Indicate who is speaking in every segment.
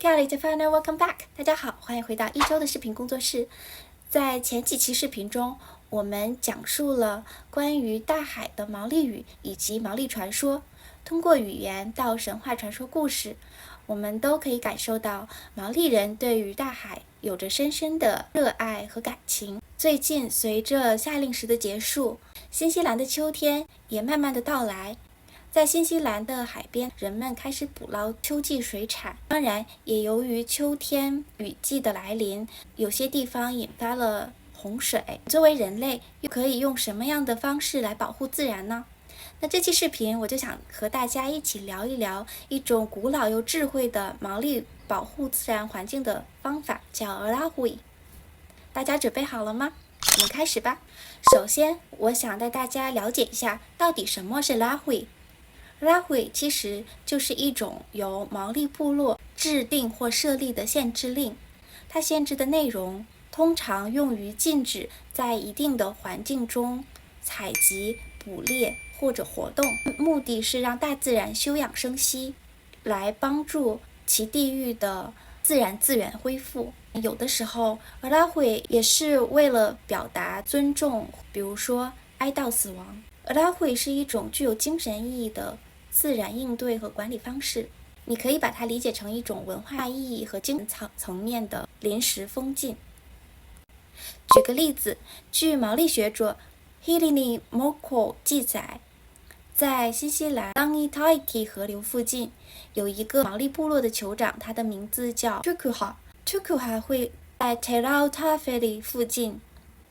Speaker 1: Welcome back， 大家好，欢迎回到一周的视频工作室。在前几期视频中，我们讲述了关于大海的毛利语以及毛利传说。通过语言到神话传说故事，我们都可以感受到毛利人对于大海有着深深的热爱和感情。最近，随着夏令时的结束，新西兰的秋天也慢慢的到来。在新西兰的海边，人们开始捕捞秋季水产。当然，也由于秋天雨季的来临，有些地方引发了洪水。作为人类，又可以用什么样的方式来保护自然呢？那这期视频我就想和大家一起聊一聊一种古老又智慧的毛利保护自然环境的方法，叫 Lahui。大家准备好了吗？我们开始吧。首先，我想带大家了解一下，到底什么是 Lahui。Lahui 其实就是一种由毛利部落制定或设立的限制令，它限制的内容通常用于禁止在一定的环境中采集、捕猎或者活动，目的是让大自然休养生息，来帮助其地域的自然资源恢复。有的时候 Lahui 也是为了表达尊重，比如说哀悼死亡。Lahui 是一种具有精神意义的自然应对和管理方式，你可以把它理解成一种文化意义和精神层面的临时封禁。举个例子，据毛利学者 Hilini Moko 记载，在新西兰 Langitaiki 河流附近有一个毛利部落的酋长，他的名字叫 Tukuha 会在 Terautafeli 附近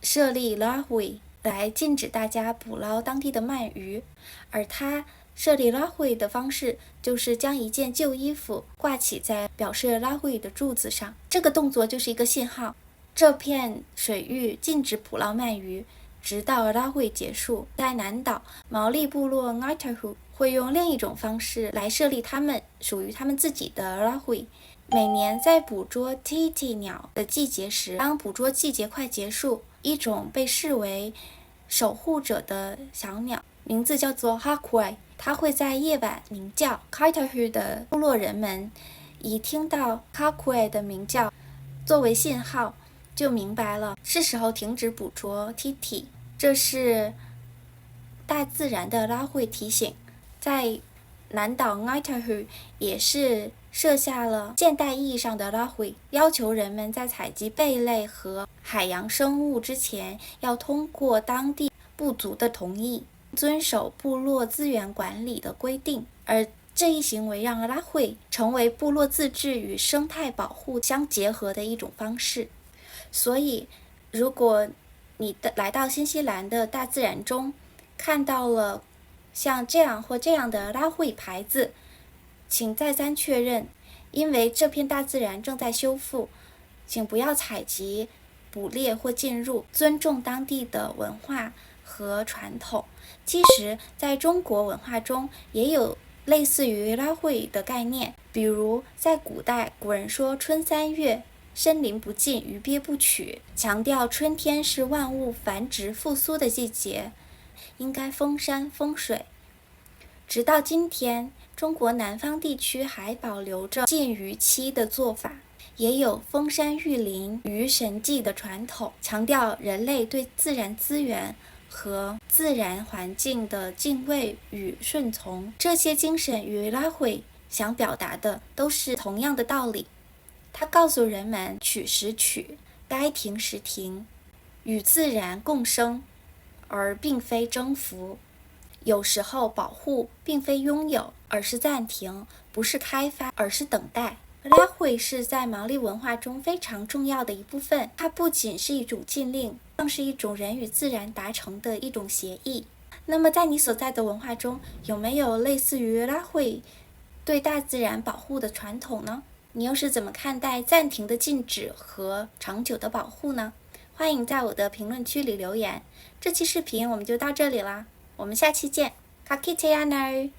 Speaker 1: 设立 Lahui 来禁止大家捕捞当地的鳗鱼，而他设立 Lahui 的方式就是将一件旧衣服挂起在表示 Lahui 的柱子上，这个动作就是一个信号，这片水域禁止捕捞鳗鱼，直到 Lahui 结束。在南岛，毛利部落 Ngaitahu 会用另一种方式来设立他们属于他们自己的 Lahui。每年在捕捉 Titi 鸟的季节时，当捕捉季节快结束，一种被视为守护者的小鸟，名字叫做 Hakuai， 它会在夜晚鸣叫。Kaitahu 的部落人们一听到 Hakuai 的鸣叫作为信号，就明白了是时候停止捕捉 Titi， 这是大自然的Lahui提醒。在南岛 Ngaitahu 也是设下了现代意义上的 Lahui， 要求人们在采集贝类和海洋生物之前，要通过当地部族的同意，遵守部落资源管理的规定。而这一行为让 Lahui 成为部落自治与生态保护相结合的一种方式。所以，如果你来到新西兰的大自然中，看到了像这样或这样的 Lahui 牌子，请再三确认，因为这片大自然正在修复，请不要采集、捕猎或进入，尊重当地的文化和传统。其实，在中国文化中也有类似于Lahui的概念，比如在古代，古人说春3月，森林不尽，鱼鳖不取，强调春天是万物繁殖复苏的季节，应该封山封水。直到今天，中国南方地区还保留着禁渔期的做法，也有封山育林、渔神祭的传统，强调人类对自然资源和自然环境的敬畏与顺从。这些精神与Lahui想表达的都是同样的道理，它告诉人们取时取，该停时停，与自然共生，而并非征服。有时候保护并非拥有，而是暂停；不是开发，而是等待。Lahui是在毛利文化中非常重要的一部分，它不仅是一种禁令，更是一种人与自然达成的一种协议。那么在你所在的文化中，有没有类似于Lahui对大自然保护的传统呢？你又是怎么看待暂停的禁止和长久的保护呢？欢迎在我的评论区里留言。这期视频我们就到这里啦，我们下期见。Ka kite ano